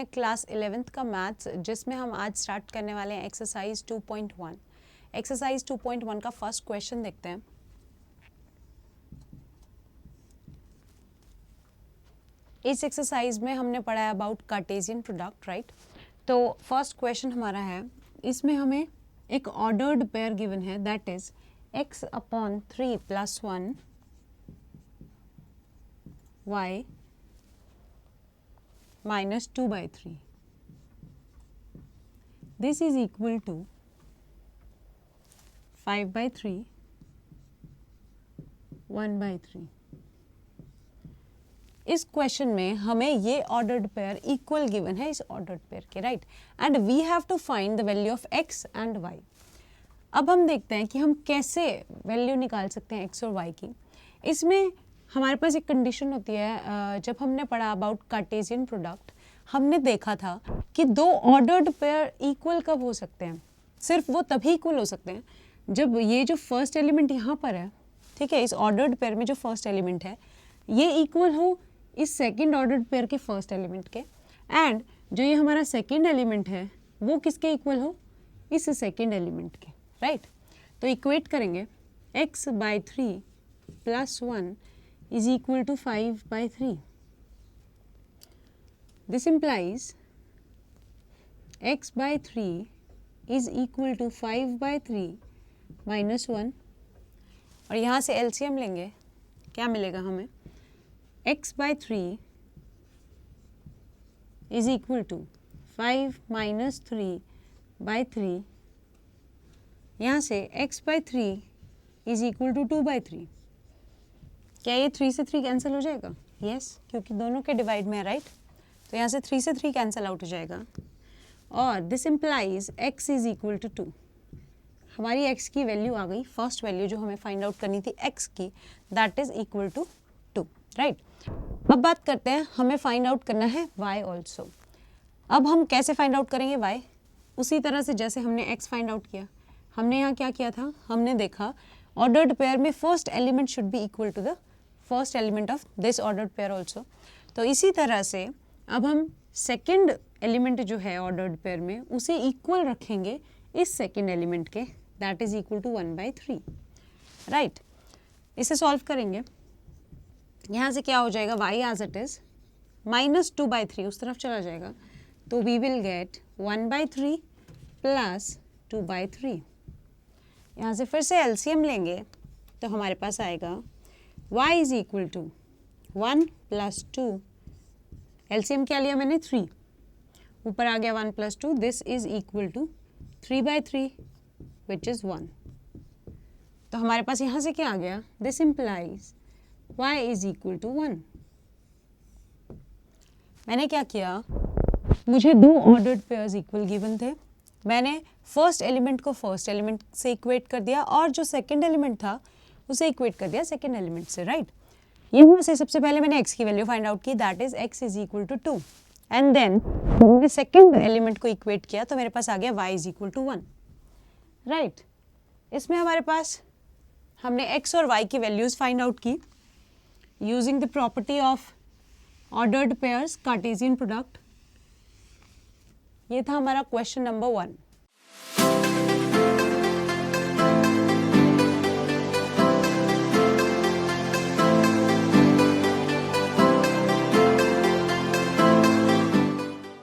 Class 11th का maths, जिसमें हम आज स्टार्ट करने वाले हैं एक्सरसाइज 2.1। एक्सरसाइज 2.1 का फर्स्ट क्वेश्चन देखते हैं। इस एक्सरसाइज में हमने पढ़ा है अबाउट कार्टेशियन प्रोडक्ट, राइट। तो फर्स्ट क्वेश्चन हमारा है, इसमें हमें एक ऑर्डर्ड पेयर गिवन है, that is x/3 + 1 y -2/3. This is equal to 5/3, 1/3. इस क्वेश्चन में हमें ये ऑर्डर्ड पेयर इक्वल गिवन है इस ऑर्डर्ड पेयर के, right, and we have to find the value of x and y. अब हम देखते हैं कि हम कैसे वैल्यू निकाल सकते हैं x और y की। इसमें हमारे पास एक कंडीशन होती है, जब हमने पढ़ा अबाउट कार्टेशियन प्रोडक्ट, हमने देखा था कि दो ऑर्डर्ड पेयर इक्वल कब हो सकते हैं। सिर्फ वो तभी इक्वल हो सकते हैं जब ये जो फर्स्ट एलिमेंट यहाँ पर है, ठीक है, इस ऑर्डर्ड पेयर में जो फर्स्ट एलिमेंट है ये इक्वल हो इस सेकंड ऑर्डर्ड पेयर के फर्स्ट एलिमेंट के, एंड जो ये हमारा सेकंड एलिमेंट है वो किसके इक्वल हो, इस सेकंड एलिमेंट के, राइट। तो इक्वेट करेंगे x/3 + 1 is equal to 5/3. This implies x/3 is equal to 5/3 - 1. और यहाँ से LCM लेंगे, क्या मिलेगा हमें, x/3 is equal to 5 - 3/3. यहाँ से x/3 is equal to 2/3. क्या ये 3 से 3 कैंसिल हो जाएगा? यस, क्योंकि दोनों के डिवाइड में है, राइट। तो यहाँ से 3 से 3 कैंसिल आउट हो जाएगा, और this implies x is equal to 2. हमारी x की वैल्यू आ गई, फर्स्ट वैल्यू जो हमें फाइंड आउट करनी थी x की, that is equal to 2, right. अब बात करते हैं, हमें फाइंड आउट करना है y ऑल्सो। अब हम कैसे फाइंड आउट करेंगे y? उसी तरह से जैसे हमने x फाइंड आउट किया। हमने यहाँ क्या किया था, हमने देखा ऑर्डर्ड पेयर में first element should be equal to the first element of this ordered pair also. तो इसी तरह से अब हम सेकेंड एलिमेंट जो है ऑर्डर्ड पेयर में उसे इक्वल रखेंगे इस सेकेंड एलिमेंट के, that is equal to 1/3, right. इसे सॉल्व करेंगे, यहाँ से क्या हो जाएगा, y एज इट इज -2/3 उस तरफ चला जाएगा, तो वी विल गेट 1/3 + 2/3. यहाँ से फिर से LCM लेंगे तो हमारे पास आएगा y is equal to 1 + 2. LCM क्या लिया मैंने, 3, ऊपर आ गया 1 + 2, this is equal to 3/3 which is 1. तो हमारे पास यहाँ से क्या आ गया, this implies y is equal to 1. मैंने क्या किया, मुझे दो ऑर्डर्ड पेयर्स इक्वल गिवन थे, मैंने फर्स्ट एलिमेंट को फर्स्ट एलिमेंट से इक्वेट कर दिया और जो सेकंड एलिमेंट था उसे इक्वेट कर दिया सेकंड एलिमेंट से, राइट। यहाँ से सबसे पहले मैंने x की वैल्यू फाइंड आउट की, that is x is equal to 2, and then मैंने सेकंड एलिमेंट को इक्वेट किया तो मेरे पास आ गया y is equal to 1, right. इसमें हमारे पास हमने x और y की वैल्यूज फाइंड आउट की using the property of ordered pairs Cartesian product. ये था हमारा क्वेश्चन नंबर 1।